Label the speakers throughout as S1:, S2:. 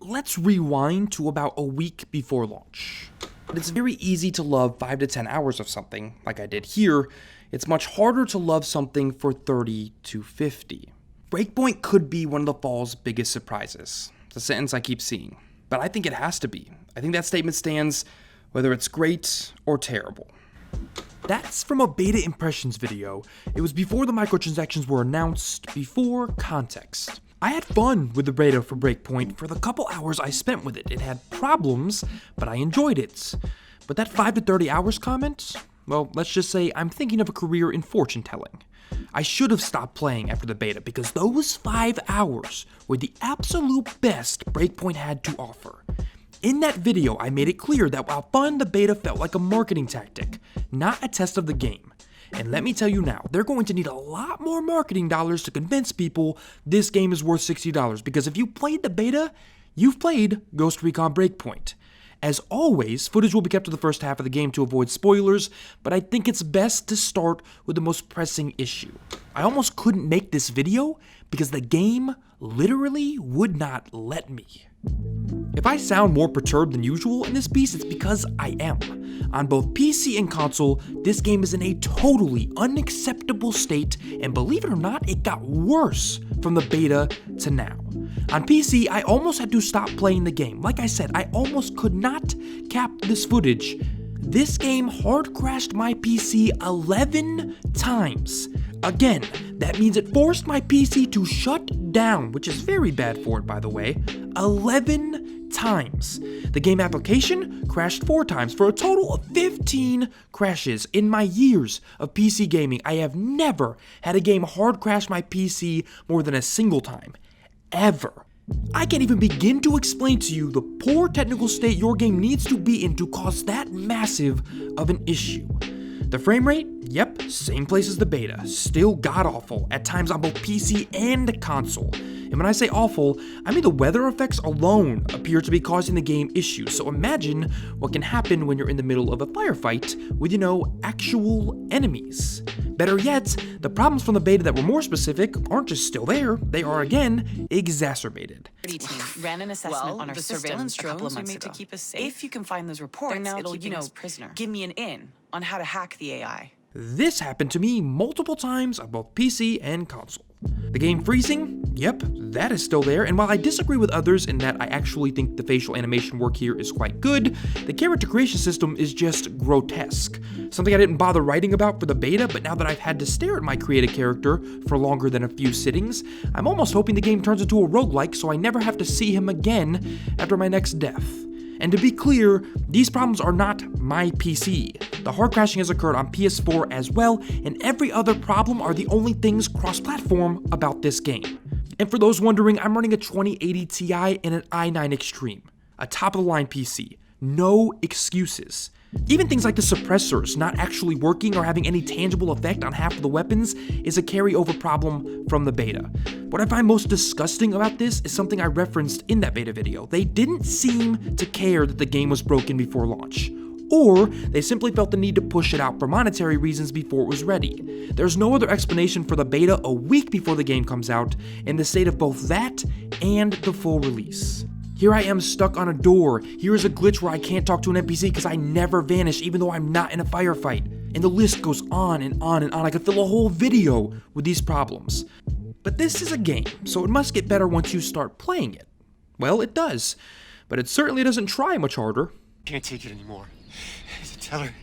S1: let's rewind to about a week before launch. But it's very easy to love 5 to 10 hours of something, like I did here. It's much harder to love something for 30 to 50. Breakpoint could be one of the fall's biggest surprises. It's a sentence I keep seeing, but I think it has to be. I think that statement stands whether it's great or terrible. That's from a beta impressions video. It was before the microtransactions were announced, before context. I had fun with the beta for Breakpoint for the couple hours I spent with it. It had problems, but I enjoyed it. But that 5 to 30 hours comment? Well, let's just say I'm thinking of a career in fortune telling. I should have stopped playing after the beta because those 5 hours were the absolute best Breakpoint had to offer. In that video, I made it clear that while fun, the beta felt like a marketing tactic, not a test of the game. And let me tell you now, they're going to need a lot more marketing dollars to convince people this game is worth $60, because if you played the beta, you've played Ghost Recon Breakpoint. As always, footage will be kept to the first half of the game to avoid spoilers, but I think it's best to start with the most pressing issue. I almost couldn't make this video because the game literally would not let me. If I sound more perturbed than usual in this piece, it's because I am. On both PC and console, this game is in a totally unacceptable state, and believe it or not, it got worse from the beta to now. On PC, I almost had to stop playing the game. Like I said, I almost could not cap this footage. This game hard crashed my PC 11 times. Again, that means it forced my PC to shut down, which is very bad for it, by the way, 11 times. The game application crashed 4 times for a total of 15 crashes. In my years of PC gaming, I have never had a game hard crash my PC more than a single time. Ever. I can't even begin to explain to you the poor technical state your game needs to be in to cause that massive of an issue. The frame rate? Yep, same place as the beta. Still god-awful, at times on both PC and console. And when I say awful, I mean the weather effects alone appear to be causing the game issues. So imagine what can happen when you're in the middle of a firefight with, actual enemies. Better yet, the problems from the beta that were more specific aren't just still there, they are again exacerbated.
S2: Ran an assessment on our surveillance drones we made to keep us safe. If you can find those reports, it'll, give me an in on how to hack the AI.
S1: This happened to me multiple times on both PC and console. The game freezing? Yep, that is still there, and while I disagree with others in that I actually think the facial animation work here is quite good, the character creation system is just grotesque. Something I didn't bother writing about for the beta, but now that I've had to stare at my created character for longer than a few sittings, I'm almost hoping the game turns into a roguelike so I never have to see him again after my next death. And to be clear, these problems are not my PC. The hard crashing has occurred on PS4 as well, and every other problem are the only things cross-platform about this game. And for those wondering, I'm running a 2080 Ti and an i9 Extreme, a top-of-the-line PC. No excuses. Even things like the suppressors not actually working or having any tangible effect on half of the weapons is a carryover problem from the beta. What I find most disgusting about this is something I referenced in that beta video. They didn't seem to care that the game was broken before launch. Or they simply felt the need to push it out for monetary reasons before it was ready. There's no other explanation for the beta a week before the game comes out in the state of both that and the full release. Here I am stuck on a door. Here is a glitch where I can't talk to an NPC because I never vanish even though I'm not in a firefight. And the list goes on and on and on. I could fill a whole video with these problems. But this is a game, so it must get better once you start playing it. Well, it does. But it certainly doesn't try much harder.
S3: Can't take it anymore. Tell her.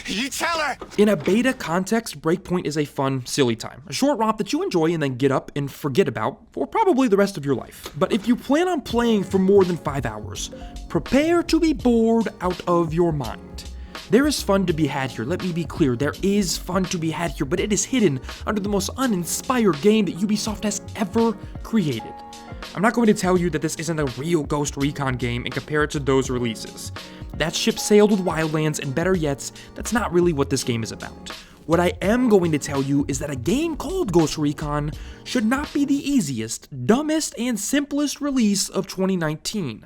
S3: You tell her!
S1: In a beta context, Breakpoint is a fun, silly time. A short romp that you enjoy and then get up and forget about for probably the rest of your life. But if you plan on playing for more than 5 hours, prepare to be bored out of your mind. There is fun to be had here, let me be clear, there is fun to be had here, but it is hidden under the most uninspired game that Ubisoft has ever created. I'm not going to tell you that this isn't a real Ghost Recon game and compare it to those releases. That ship sailed with Wildlands, and better yet, that's not really what this game is about. What I am going to tell you is that a game called Ghost Recon should not be the easiest, dumbest, and simplest release of 2019.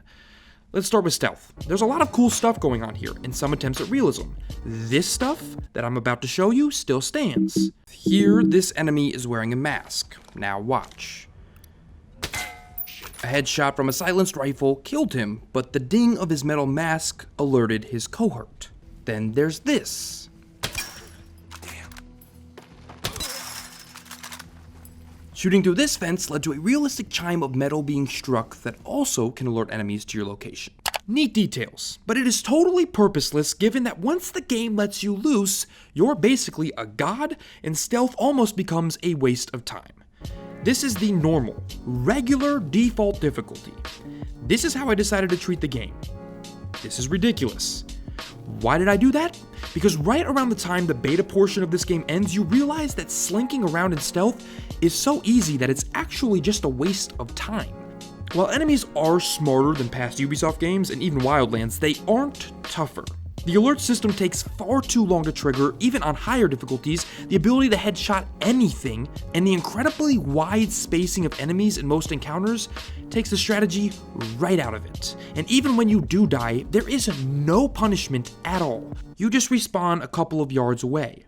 S1: Let's start with stealth. There's a lot of cool stuff going on here, and some attempts at realism. This stuff that I'm about to show you still stands. Here, this enemy is wearing a mask. Now watch. A headshot from a silenced rifle killed him, but the ding of his metal mask alerted his cohort. Then there's this. Shooting through this fence led to a realistic chime of metal being struck that also can alert enemies to your location. Neat details, but it is totally purposeless given that once the game lets you loose, you're basically a god and stealth almost becomes a waste of time. This is the normal, regular default difficulty. This is how I decided to treat the game. This is ridiculous. Why did I do that? Because right around the time the beta portion of this game ends, you realize that slinking around in stealth is so easy that it's actually just a waste of time. While enemies are smarter than past Ubisoft games, and even Wildlands, they aren't tougher. The alert system takes far too long to trigger, even on higher difficulties, the ability to headshot anything, and the incredibly wide spacing of enemies in most encounters takes the strategy right out of it. And even when you do die, there is no punishment at all. You just respawn a couple of yards away.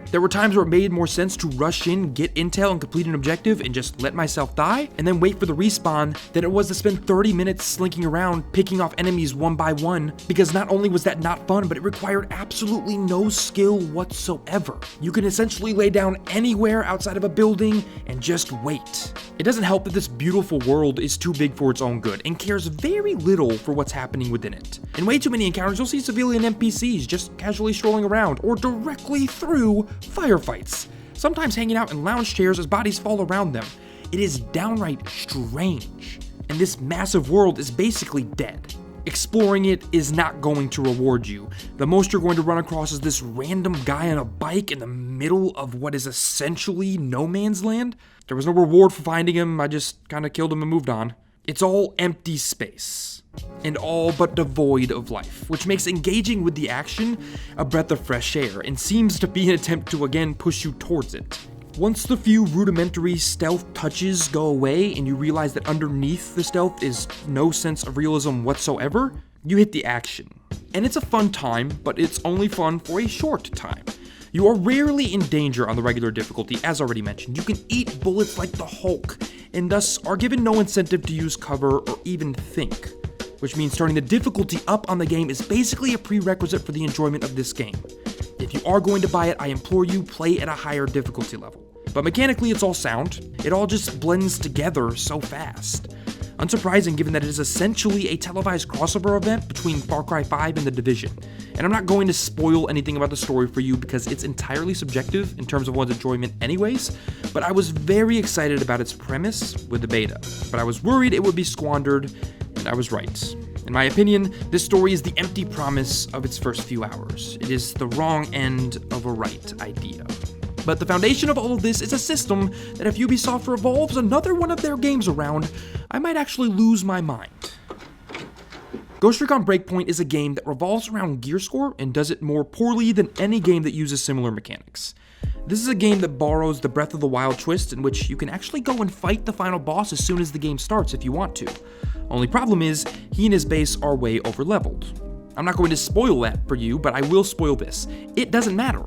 S1: There were times where it made more sense to rush in, get intel, and complete an objective and just let myself die, and then wait for the respawn, than it was to spend 30 minutes slinking around, picking off enemies one by one, because not only was that not fun, but it required absolutely no skill whatsoever. You can essentially lay down anywhere outside of a building and just wait. It doesn't help that this beautiful world is too big for its own good, and cares very little for what's happening within it. In way too many encounters, you'll see civilian NPCs just casually strolling around, or directly through firefights, sometimes hanging out in lounge chairs as bodies fall around them. It is downright strange, and this massive world is basically dead. Exploring it is not going to reward you. The most you're going to run across is this random guy on a bike in the middle of what is essentially no man's land. There was no reward for finding him, I just kind of killed him and moved on. It's all empty space, and all but devoid of life, which makes engaging with the action a breath of fresh air, and seems to be an attempt to again push you towards it. Once the few rudimentary stealth touches go away, and you realize that underneath the stealth is no sense of realism whatsoever, you hit the action. And it's a fun time, but it's only fun for a short time. You are rarely in danger on the regular difficulty, as already mentioned. You can eat bullets like the Hulk, and thus are given no incentive to use cover or even think, which means turning the difficulty up on the game is basically a prerequisite for the enjoyment of this game. If you are going to buy it, I implore you, play at a higher difficulty level. But mechanically, it's all sound. It all just blends together so fast. Unsurprising given that it is essentially a televised crossover event between Far Cry 5 and The Division. And I'm not going to spoil anything about the story for you because it's entirely subjective in terms of one's enjoyment anyways, but I was very excited about its premise with the beta. But I was worried it would be squandered, and I was right. In my opinion, this story is the empty promise of its first few hours. It is the wrong end of a right idea. But the foundation of all of this is a system that if Ubisoft revolves another one of their games around, I might actually lose my mind. Ghost Recon Breakpoint is a game that revolves around gear score and does it more poorly than any game that uses similar mechanics. This is a game that borrows the Breath of the Wild twist in which you can actually go and fight the final boss as soon as the game starts if you want to. Only problem is, he and his base are way overleveled. I'm not going to spoil that for you, but I will spoil this. It doesn't matter.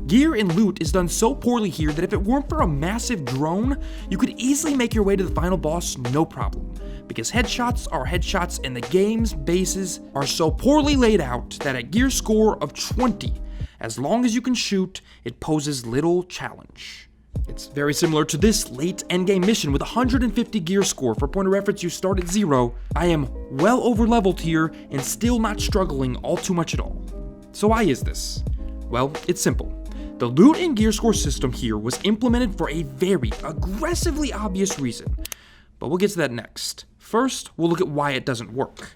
S1: Gear and loot is done so poorly here that if it weren't for a massive drone, you could easily make your way to the final boss no problem. Because headshots are headshots and the game's bases are so poorly laid out that at gear score of 20, as long as you can shoot, it poses little challenge. It's very similar to this late endgame mission with 150 gear score. For point of reference, you start at 0. I am well over leveled here and still not struggling all too much at all. So why is this? Well, it's simple. The loot and gear score system here was implemented for a very aggressively obvious reason, but we'll get to that next. First, we'll look at why it doesn't work.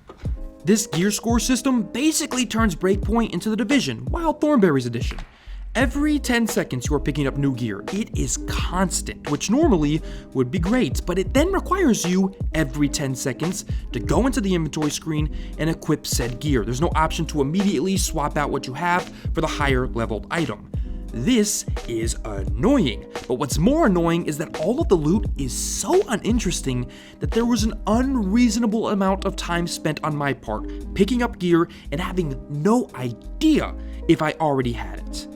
S1: This gear score system basically turns Breakpoint into The Division, Wild Thornberrys edition. Every 10 seconds you are picking up new gear. It is constant, which normally would be great, but it then requires you every 10 seconds to go into the inventory screen and equip said gear. There's no option to immediately swap out what you have for the higher leveled item. This is annoying, but what's more annoying is that all of the loot is so uninteresting that there was an unreasonable amount of time spent on my part picking up gear and having no idea if I already had it.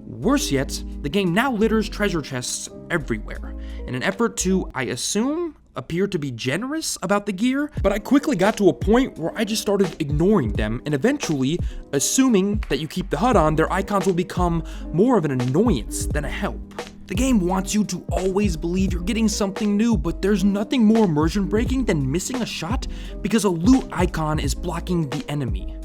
S1: Worse yet, the game now litters treasure chests everywhere in an effort to, I assume, appear to be generous about the gear, but I quickly got to a point where I just started ignoring them and eventually, assuming that you keep the HUD on, their icons will become more of an annoyance than a help. The game wants you to always believe you're getting something new, but there's nothing more immersion breaking than missing a shot because a loot icon is blocking the enemy.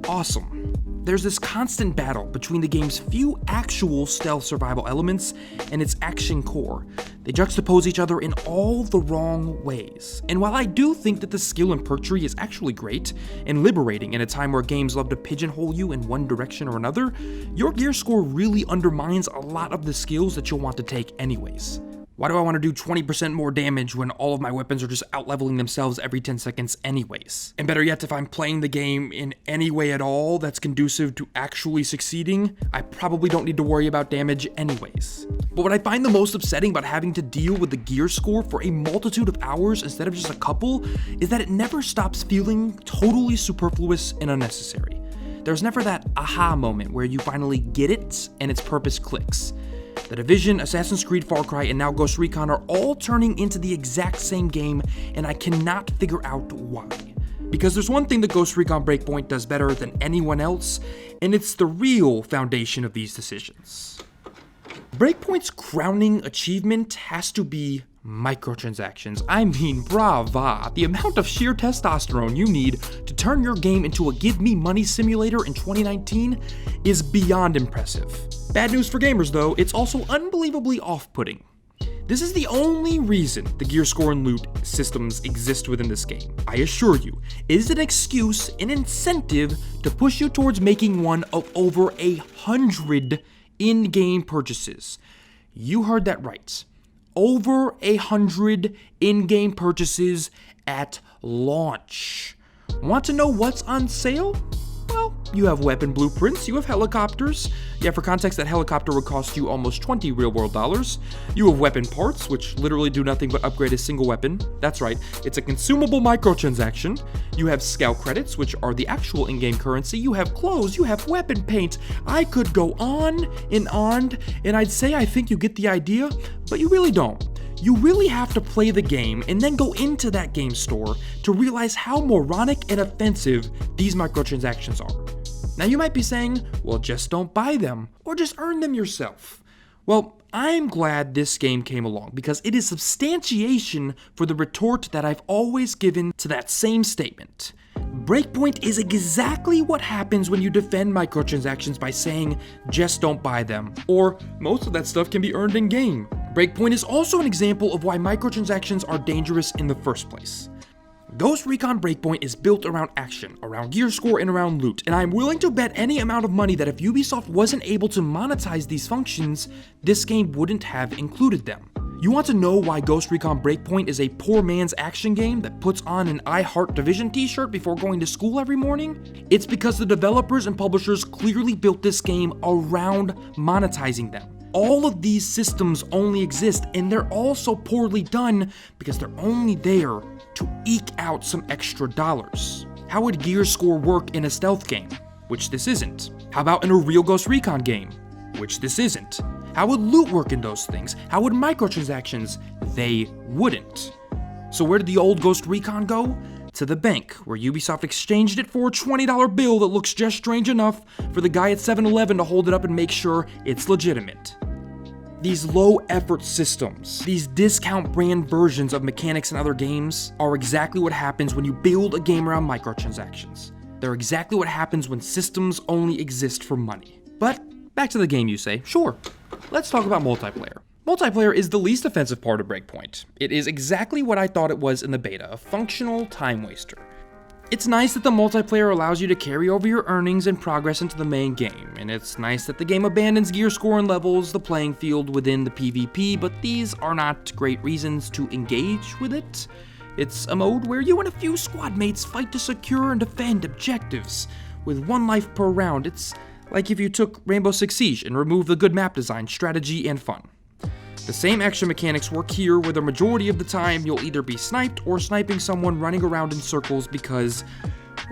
S1: Awesome. There's this constant battle between the game's few actual stealth survival elements and its action core. They juxtapose each other in all the wrong ways. And while I do think that the skill and perk tree is actually great and liberating in a time where games love to pigeonhole you in one direction or another, your gear score really undermines a lot of the skills that you'll want to take anyways. Why do I want to do 20% more damage when all of my weapons are just out-leveling themselves every 10 seconds anyways? And better yet, if I'm playing the game in any way at all that's conducive to actually succeeding, I probably don't need to worry about damage anyways. But what I find the most upsetting about having to deal with the gear score for a multitude of hours instead of just a couple is that it never stops feeling totally superfluous and unnecessary. There's never that aha moment where you finally get it and its purpose clicks. The Division, Assassin's Creed, Far Cry, and now Ghost Recon are all turning into the exact same game, and I cannot figure out why. Because there's one thing that Ghost Recon Breakpoint does better than anyone else, and it's the real foundation of these decisions. Breakpoint's crowning achievement has to be microtransactions. I mean, brava. The amount of sheer testosterone you need to turn your game into a give me money simulator in 2019 is beyond impressive. Bad news for gamers though, it's also unbelievably off-putting. This is the only reason the gear score and loot systems exist within this game. I assure you, it is an excuse, an incentive to push you towards making one of over 100 in-game purchases. You heard that right. Over 100 in-game purchases at launch. Want to know what's on sale? Well, you have weapon blueprints, you have helicopters. Yeah, for context, that helicopter would cost you almost 20 real-world dollars. You have weapon parts, which literally do nothing but upgrade a single weapon. That's right, it's a consumable microtransaction. You have scout credits, which are the actual in-game currency. You have clothes, you have weapon paint. I could go on, and I'd say I think you get the idea, but you really don't. You really have to play the game and then go into that game store to realize how moronic and offensive these microtransactions are. Now you might be saying, well, just don't buy them or just earn them yourself. Well, I'm glad this game came along because it is substantiation for the retort that I've always given to that same statement. Breakpoint is exactly what happens when you defend microtransactions by saying, just don't buy them, or most of that stuff can be earned in-game. Breakpoint is also an example of why microtransactions are dangerous in the first place. Ghost Recon Breakpoint is built around action, around gear score, and around loot, and I'm willing to bet any amount of money that if Ubisoft wasn't able to monetize these functions, this game wouldn't have included them. You want to know why Ghost Recon Breakpoint is a poor man's action game that puts on an I Heart Division t-shirt before going to school every morning? It's because the developers and publishers clearly built this game around monetizing them. All of these systems only exist, and they're all so poorly done because they're only there to eke out some extra dollars. How would gear score work in a stealth game? Which this isn't. How about in a real Ghost Recon game? Which this isn't. How would loot work in those things? How would microtransactions? They wouldn't. So where did the old Ghost Recon go? To the bank, where Ubisoft exchanged it for a $20 bill that looks just strange enough for the guy at 7-Eleven to hold it up and make sure it's legitimate. These low-effort systems, these discount brand versions of mechanics in other games, are exactly what happens when you build a game around microtransactions. They're exactly what happens when systems only exist for money. But back to the game, Yusei. Sure, let's talk about multiplayer. Multiplayer is the least offensive part of Breakpoint. It is exactly what I thought it was in the beta, a functional time waster. It's nice that the multiplayer allows you to carry over your earnings and progress into the main game, and it's nice that the game abandons gear score and levels the playing field within the PvP, but these are not great reasons to engage with it. It's a mode where you and a few squad mates fight to secure and defend objectives. With 1 life per round, it's like if you took Rainbow Six Siege and removed the good map design, strategy, and fun. The same action mechanics work here, where the majority of the time you'll either be sniped or sniping someone running around in circles because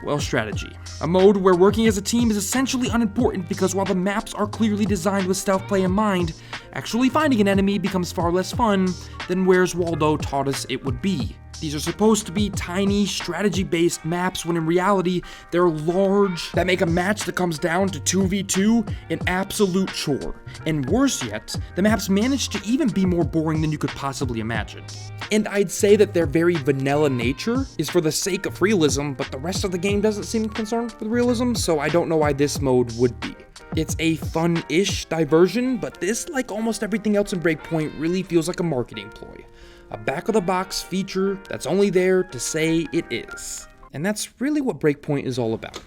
S1: Well, strategy. A mode where working as a team is essentially unimportant because while the maps are clearly designed with stealth play in mind, actually finding an enemy becomes far less fun than Where's Waldo taught us it would be. These are supposed to be tiny, strategy-based maps when in reality, they're large, that make a match that comes down to 2v2 an absolute chore. And worse yet, the maps manage to even be more boring than you could possibly imagine. And I'd say that their very vanilla nature is for the sake of realism, but the rest of the game doesn't seem concerned with realism, so I don't know why this mode would be. It's a fun-ish diversion, but this, like almost everything else in Breakpoint, really feels like a marketing ploy. A back-of-the-box feature that's only there to say it is. And that's really what Breakpoint is all about.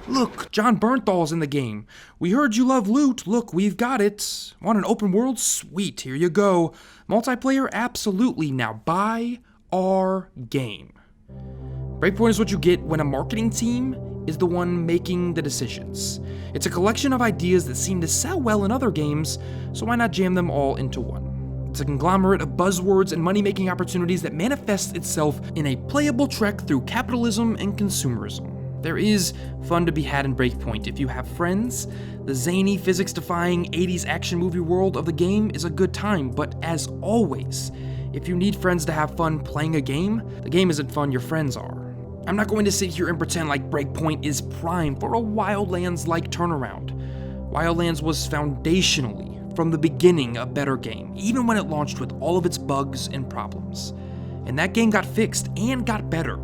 S1: Look, John Bernthal's in the game. We heard you love loot. Look, we've got it. Want an open world? Sweet, here you go. Multiplayer? Absolutely. Now buy our game. Breakpoint is what you get when a marketing team is the one making the decisions. It's a collection of ideas that seem to sell well in other games, so why not jam them all into one? It's a conglomerate of buzzwords and money-making opportunities that manifests itself in a playable trek through capitalism and consumerism. There is fun to be had in Breakpoint if you have friends. The zany, physics-defying 80s action movie world of the game is a good time, but as always, if you need friends to have fun playing a game, the game isn't fun, your friends are. I'm not going to sit here and pretend like Breakpoint is prime for a Wildlands-like turnaround. Wildlands was foundationally, from the beginning, a better game, even when it launched with all of its bugs and problems. And that game got fixed and got better.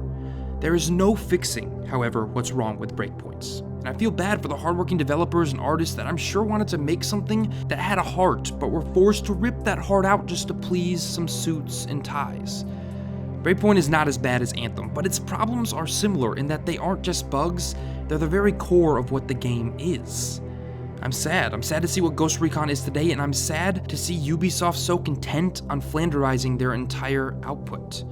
S1: There is no fixing, however, what's wrong with Breakpoints. And I feel bad for the hardworking developers and artists that I'm sure wanted to make something that had a heart, but were forced to rip that heart out just to please some suits and ties. Breakpoint is not as bad as Anthem, but its problems are similar in that they aren't just bugs, they're the very core of what the game is. I'm sad to see what Ghost Recon is today, and I'm sad to see Ubisoft so content on flanderizing their entire output.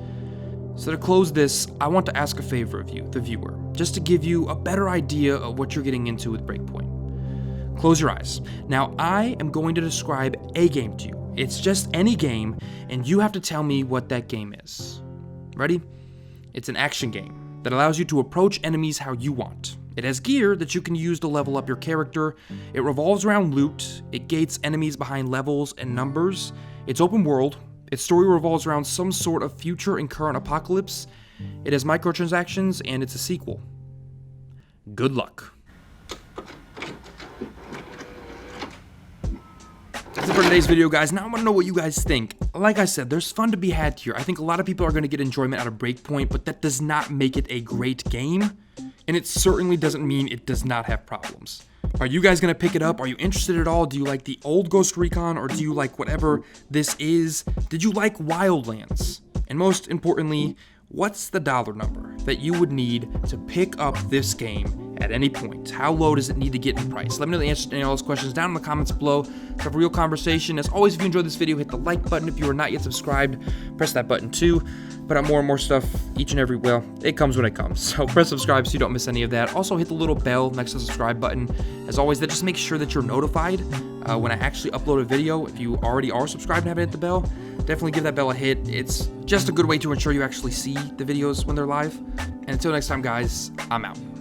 S1: So to close this, I want to ask a favor of you, the viewer, just to give you a better idea of what you're getting into with Breakpoint. Close your eyes. Now, I am going to describe a game to you. It's just any game, and you have to tell me what that game is. Ready? It's an action game that allows you to approach enemies how you want. It has gear that you can use to level up your character. It revolves around loot. It gates enemies behind levels and numbers. It's open world. Its story revolves around some sort of future and current apocalypse. It has microtransactions, and it's a sequel. Good luck. That's it for today's video, guys. Now I want to know what you guys think. Like I said, there's fun to be had here. I think a lot of people are going to get enjoyment out of Breakpoint, but that does not make it a great game. And it certainly doesn't mean it does not have problems. Are you guys going to pick it up? Are you interested at all? Do you like the old Ghost Recon, or do you like whatever this is? Did you like Wildlands? And most importantly, what's the dollar number that you would need to pick up this game at any point? How low does it need to get in price? Let me know the answers to any of those questions down in the comments below. Let's have a real conversation. As always, if you enjoyed this video, hit the like button. If you are not yet subscribed, press that button too. Put out more and more stuff each and every, well, it comes when it comes. So press subscribe so you don't miss any of that. Also hit the little bell next to the subscribe button. As always, that just makes sure that you're notified when I actually upload a video. If you already are subscribed and haven't hit the bell, definitely give that bell a hit. It's just a good way to ensure you actually see the videos when they're live. And until next time, guys, I'm out.